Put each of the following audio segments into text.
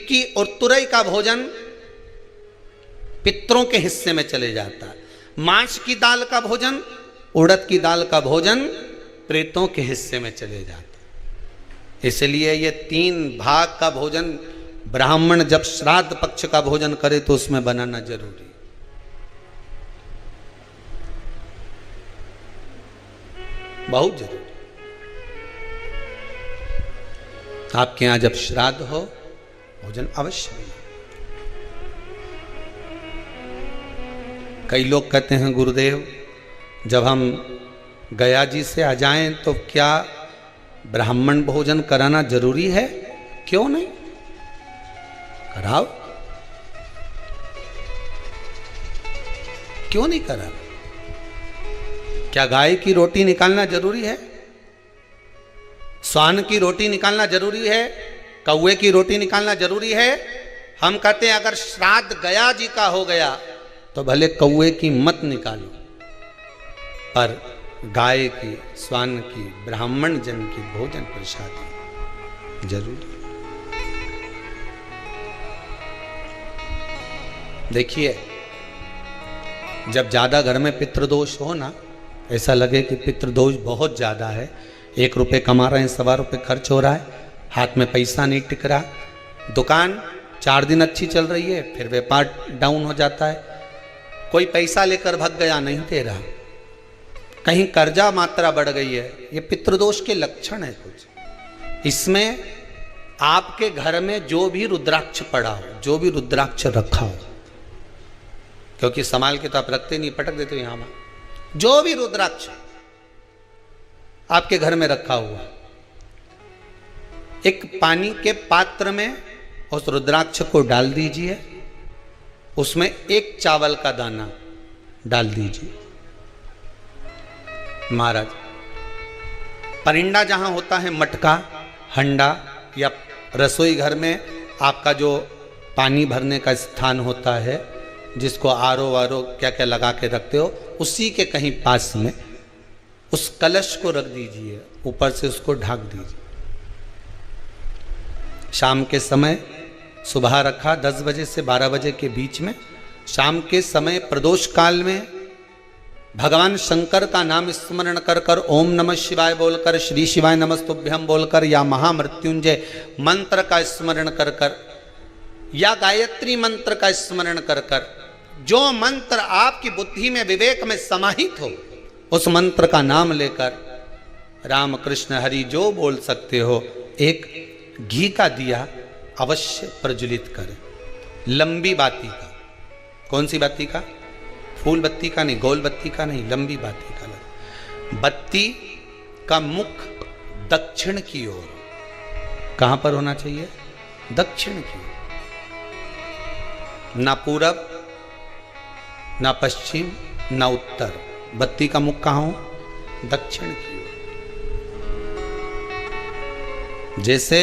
टिक्की और तुरई का भोजन पितरों के हिस्से में चले जाता है। मांस की दाल का भोजन, उड़द की दाल का भोजन प्रेतों के हिस्से में चले जाता है। इसलिए ये 3 भाग का भोजन ब्राह्मण जब श्राद्ध पक्ष का भोजन करे तो उसमें बनाना जरूरी। बहुत जरूरी। आपके यहां जब श्राद्ध हो भोजन अवश्य मिले। कई लोग कहते हैं गुरुदेव जब हम गया जी से आ जाएं तो क्या ब्राह्मण भोजन कराना जरूरी है? क्यों नहीं, कराओ। क्यों नहीं करा? क्या गाय की रोटी निकालना जरूरी है? स्वान की रोटी निकालना जरूरी है? कौवे की रोटी निकालना जरूरी है? हम कहते हैं अगर श्राद्ध गया जी का हो गया तो भले कौवे की मत निकालो, पर गाय की, स्वान की, ब्राह्मण जन की भोजन प्रसादी जरूरी। देखिए जब ज्यादा घर में पितृदोष हो ना, ऐसा लगे कि पितृदोष बहुत ज्यादा है, 1 रुपये कमा रहे हैं, 1.25 रुपये खर्च हो रहा है, हाथ में पैसा नहीं टिक रहा, दुकान 4 दिन अच्छी चल रही है, फिर व्यापार डाउन हो जाता है, कोई पैसा लेकर भग गया, नहीं दे रहा, कहीं कर्जा मात्रा बढ़ गई है, ये पितृदोष के लक्षण है कुछ। इसमें आपके घर में जो भी रुद्राक्ष पड़ा हो, जो भी रुद्राक्ष रखा हो, क्योंकि संभाल के तो आप रखते नहीं, पटक देते हो यहां में, जो भी रुद्राक्ष आपके घर में रखा हुआ, एक पानी के पात्र में उस रुद्राक्ष को डाल दीजिए, उसमें 1 चावल का दाना डाल दीजिए। महाराज परिंदा जहां होता है, मटका, हंडा या रसोई घर में आपका जो पानी भरने का स्थान होता है, जिसको आरो वारो क्या क्या लगा के रखते हो, उसी के कहीं पास में उस कलश को रख दीजिए, ऊपर से उसको ढक दीजिए। शाम के समय, सुबह रखा 10 बजे से 12 बजे के बीच में, शाम के समय प्रदोष काल में भगवान शंकर का नाम स्मरण कर कर, ओम नमः शिवाय बोलकर, श्री शिवाय नमस्तुभ्यम बोलकर, या महामृत्युंजय मंत्र का स्मरण कर कर, या गायत्री मंत्र का स्मरण कर कर, जो मंत्र आपकी बुद्धि में, विवेक में समाहित हो, उस मंत्र का नाम लेकर राम कृष्ण हरि जो बोल सकते हो, एक घी का दिया अवश्य प्रज्वलित करें, लंबी बाती का। कौन सी बाती का? फूल बत्ती का नहीं, गोल बत्ती का नहीं, लंबी बाती का लगा। बत्ती का मुख दक्षिण की ओर, कहां पर होना चाहिए? दक्षिण की ओर, ना पूरब, ना पश्चिम, ना उत्तर। बत्ती का मुख कहां हो? दक्षिण की ओर। जैसे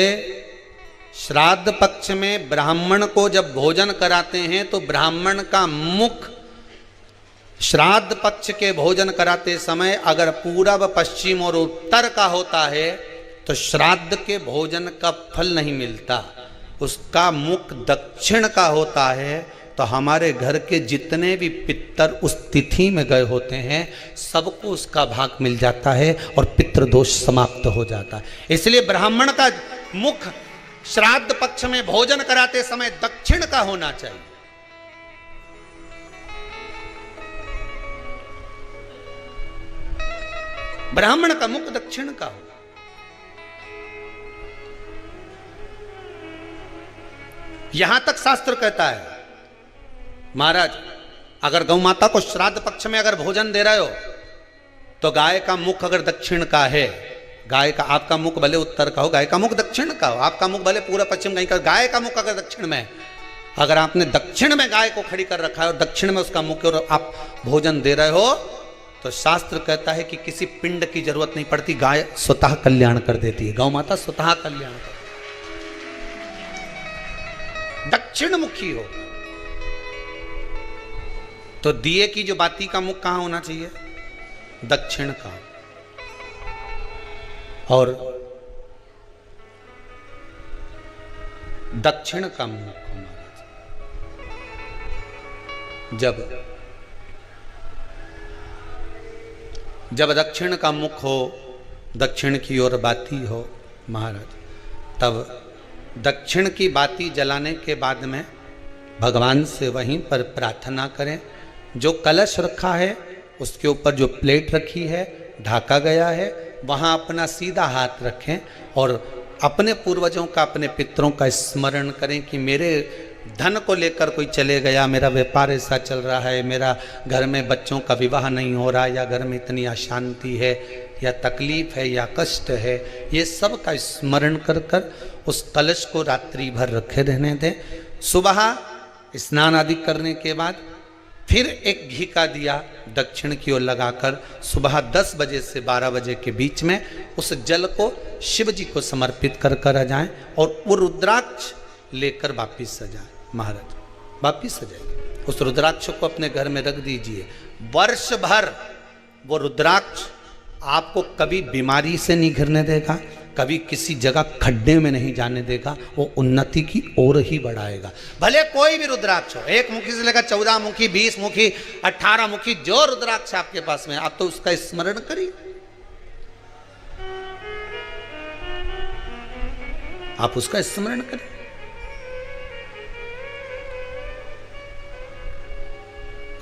श्राद्ध पक्ष में ब्राह्मण को जब भोजन कराते हैं तो ब्राह्मण का मुख श्राद्ध पक्ष के भोजन कराते समय अगर पूरब, पश्चिम और उत्तर का होता है तो श्राद्ध के भोजन का फल नहीं मिलता। उसका मुख दक्षिण का होता है तो हमारे घर के जितने भी पितर उस तिथि में गए होते हैं सबको उसका भाग मिल जाता है और पितृदोष समाप्त हो जाता है। इसलिए ब्राह्मण का मुख श्राद्ध पक्ष में भोजन कराते समय दक्षिण का होना चाहिए। ब्राह्मण का मुख दक्षिण का हो। यहां तक शास्त्र कहता है महाराज, अगर गौ माता को श्राद्ध पक्ष में अगर भोजन दे रहे हो तो गाय का मुख अगर दक्षिण का है, गाय का, आपका मुख भले उत्तर का हो, गाय का मुख दक्षिण का हो, आपका मुख भले पूरा पश्चिम कहीं का, गाय का मुख अगर दक्षिण में है, अगर आपने दक्षिण में गाय को खड़ी कर रखा है और दक्षिण में उसका मुख और आप भोजन दे रहे हो तो शास्त्र कहता है कि किसी पिंड की जरूरत नहीं पड़ती, गाय स्वतः कल्याण कर देती है, गौ माता स्वतः कल्याण कर, दक्षिण मुखी हो। तो दिए की जो बाती का मुख कहां होना चाहिए? दक्षिण का। और दक्षिण का मुख हो महाराज। जब दक्षिण का मुख हो, दक्षिण की ओर बाती हो महाराज, तब दक्षिण की बाती जलाने के बाद में भगवान से वहीं पर प्रार्थना करें। जो कलश रखा है उसके ऊपर जो प्लेट रखी है, ढाका गया है, वहाँ अपना सीधा हाथ रखें और अपने पूर्वजों का, अपने पितरों का स्मरण करें कि मेरे धन को लेकर कोई चले गया, मेरा व्यापार ऐसा चल रहा है, मेरा घर में बच्चों का विवाह नहीं हो रहा, या घर में इतनी अशांति है, या तकलीफ है, या कष्ट है, ये सब का स्मरण कर कर उस कलश को रात्रि भर रखे रहने दें। सुबह स्नान आदि करने के बाद फिर एक घी का दिया दक्षिण की ओर लगाकर सुबह 10 बजे से 12 बजे के बीच में उस जल को शिव जी को समर्पित कर कर आ जाएं और वो रुद्राक्ष लेकर वापिस सजाएं। महाराज वापिस सजाइए, उस रुद्राक्ष को अपने घर में रख दीजिए। वर्ष भर वो रुद्राक्ष आपको कभी बीमारी से नहीं घिरने देगा, कभी किसी जगह खड्डे में नहीं जाने देगा, वो उन्नति की ओर ही बढ़ाएगा। भले कोई भी रुद्राक्ष हो, 1 मुखी से लेकर 14 मुखी, 20 मुखी, 18 मुखी, जो रुद्राक्ष आपके पास में, आप तो उसका स्मरण करिए, आप उसका स्मरण करें।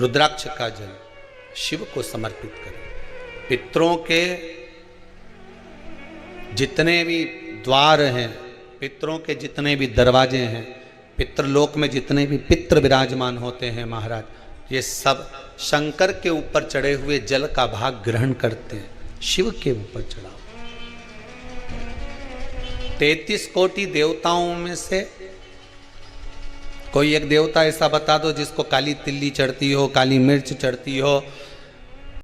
रुद्राक्ष का जल शिव को समर्पित करें। पितरों के जितने भी द्वार हैं, पितरों के जितने भी दरवाजे हैं, पितृलोक में जितने भी पितृ विराजमान होते हैं महाराज, ये सब शंकर के ऊपर चढ़े हुए जल का भाग ग्रहण करते हैं। शिव के ऊपर चढ़ाओ। 33 कोटि देवताओं में से कोई एक देवता ऐसा बता दो जिसको काली तिल्ली चढ़ती हो, काली मिर्च चढ़ती हो,